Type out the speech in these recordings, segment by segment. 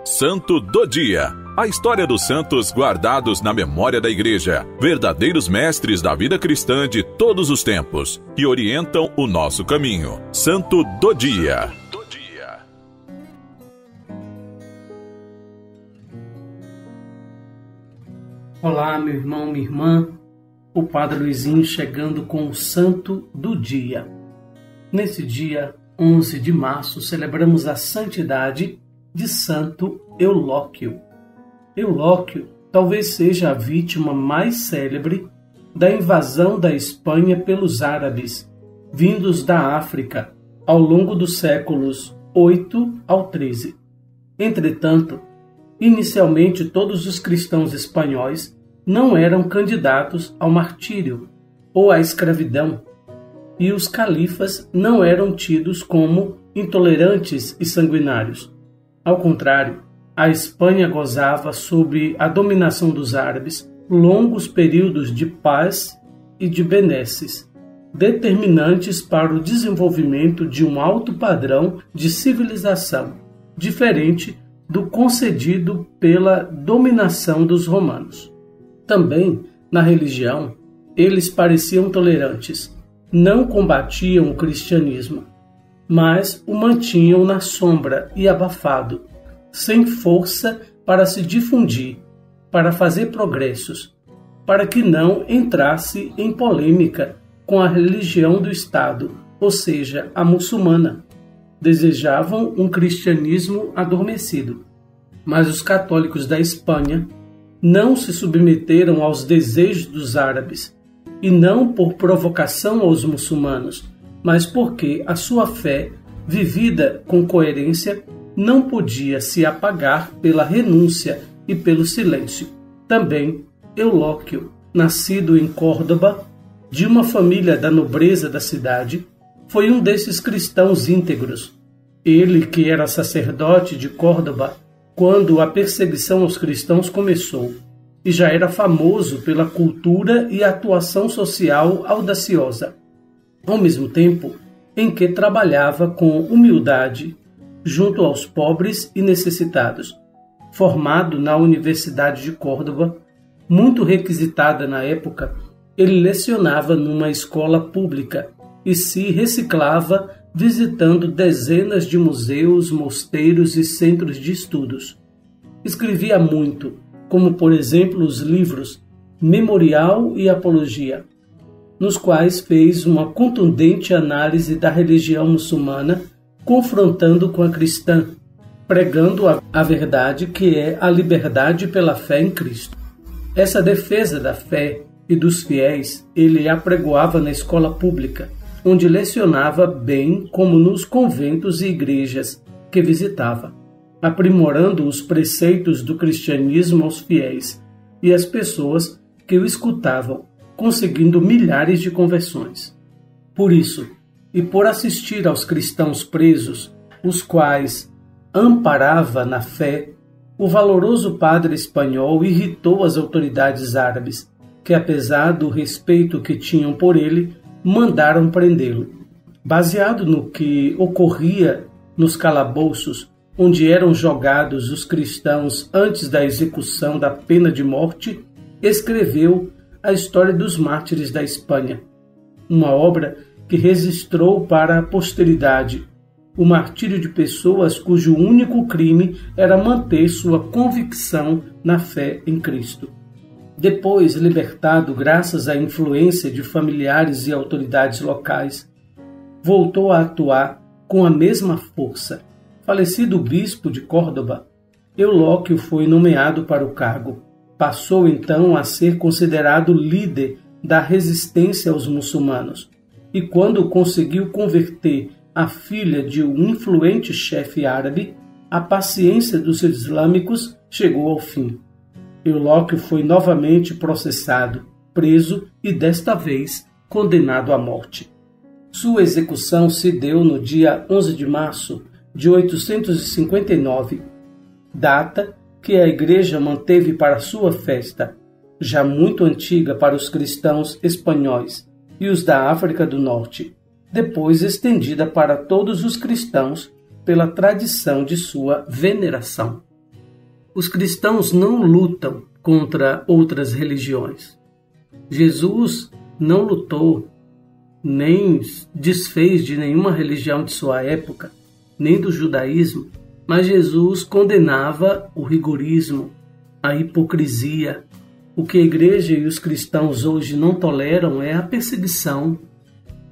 Santo do Dia. A história dos santos guardados na memória da Igreja, verdadeiros mestres da vida cristã de todos os tempos, que orientam o nosso caminho. Santo do Dia. Olá, meu irmão, minha irmã. O Padre Luizinho chegando com o Santo do Dia. Nesse dia 11 de março, celebramos a santidade de Santo Eulóquio. Eulóquio talvez seja a vítima mais célebre da invasão da Espanha pelos árabes, vindos da África, ao longo dos séculos 8 ao 13. Entretanto, inicialmente todos os cristãos espanhóis não eram candidatos ao martírio ou à escravidão, e os califas não eram tidos como intolerantes e sanguinários. Ao contrário, a Espanha gozava, sob a dominação dos árabes, longos períodos de paz e de benesses, determinantes para o desenvolvimento de um alto padrão de civilização, diferente do concedido pela dominação dos romanos. Também, na religião, eles pareciam tolerantes, não combatiam o cristianismo, mas o mantinham na sombra e abafado, sem força para se difundir, para fazer progressos, para que não entrasse em polêmica com a religião do Estado, ou seja, a muçulmana. Desejavam um cristianismo adormecido. Mas os católicos da Espanha não se submeteram aos desejos dos árabes, e não por provocação aos muçulmanos, mas porque a sua fé, vivida com coerência, não podia se apagar pela renúncia e pelo silêncio. Também Eulóquio, nascido em Córdoba, de uma família da nobreza da cidade, foi um desses cristãos íntegros. Ele, que era sacerdote de Córdoba quando a perseguição aos cristãos começou, e já era famoso pela cultura e atuação social audaciosa, ao mesmo tempo em que trabalhava com humildade junto aos pobres e necessitados. Formado na Universidade de Córdoba, muito requisitada na época, ele lecionava numa escola pública e se reciclava visitando dezenas de museus, mosteiros e centros de estudos. Escrevia muito, como por exemplo os livros Memorial e Apologia, nos quais fez uma contundente análise da religião muçulmana, confrontando com a cristã, pregando a verdade que é a liberdade pela fé em Cristo. Essa defesa da fé e dos fiéis ele apregoava na escola pública, onde lecionava bem como nos conventos e igrejas que visitava, aprimorando os preceitos do cristianismo aos fiéis e às pessoas que o escutavam, conseguindo milhares de conversões. Por isso, e por assistir aos cristãos presos, os quais amparava na fé, o valoroso padre espanhol irritou as autoridades árabes, que apesar do respeito que tinham por ele, mandaram prendê-lo. Baseado no que ocorria nos calabouços, onde eram jogados os cristãos antes da execução da pena de morte, escreveu a história dos mártires da Espanha, uma obra que registrou para a posteridade o martírio de pessoas cujo único crime era manter sua convicção na fé em Cristo. Depois, libertado graças à influência de familiares e autoridades locais, voltou a atuar com a mesma força. Falecido bispo de Córdoba, Eulóquio foi nomeado para o cargo. Passou então a ser considerado líder da resistência aos muçulmanos, e quando conseguiu converter a filha de um influente chefe árabe, a paciência dos islâmicos chegou ao fim. Eulóquio foi novamente processado, preso e desta vez condenado à morte. Sua execução se deu no dia 11 de março de 859, data que a Igreja manteve para sua festa, já muito antiga para os cristãos espanhóis e os da África do Norte, depois estendida para todos os cristãos pela tradição de sua veneração. Os cristãos não lutam contra outras religiões. Jesus não lutou, nem desfez de nenhuma religião de sua época, nem do judaísmo, mas Jesus condenava o rigorismo, a hipocrisia. O que a igreja e os cristãos hoje não toleram é a perseguição.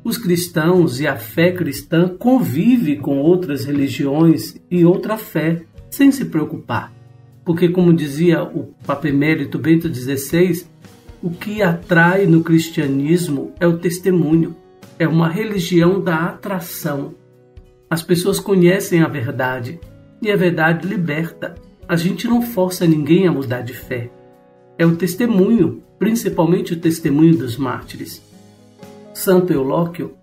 Os cristãos e a fé cristã convivem com outras religiões e outra fé, sem se preocupar. Porque, como dizia o Papa Emérito Bento XVI, o que atrai no cristianismo é o testemunho, é uma religião da atração. As pessoas conhecem a verdade e a verdade liberta. A gente não força ninguém a mudar de fé. É o testemunho, principalmente o testemunho dos mártires. Santo Eulóquio,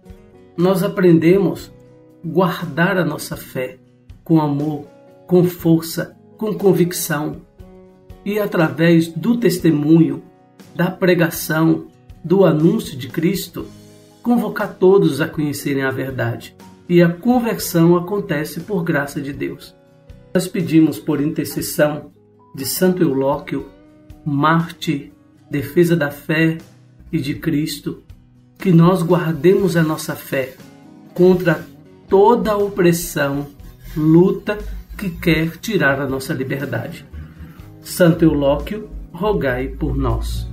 nós aprendemos a guardar a nossa fé com amor, com força, com convicção e através do testemunho, da pregação, do anúncio de Cristo, convocar todos a conhecerem a verdade. E a conversão acontece por graça de Deus. Nós pedimos por intercessão de Santo Eulóquio, mártir, defesa da fé e de Cristo, que nós guardemos a nossa fé contra toda a opressão, luta que quer tirar a nossa liberdade. Santo Eulóquio, rogai por nós.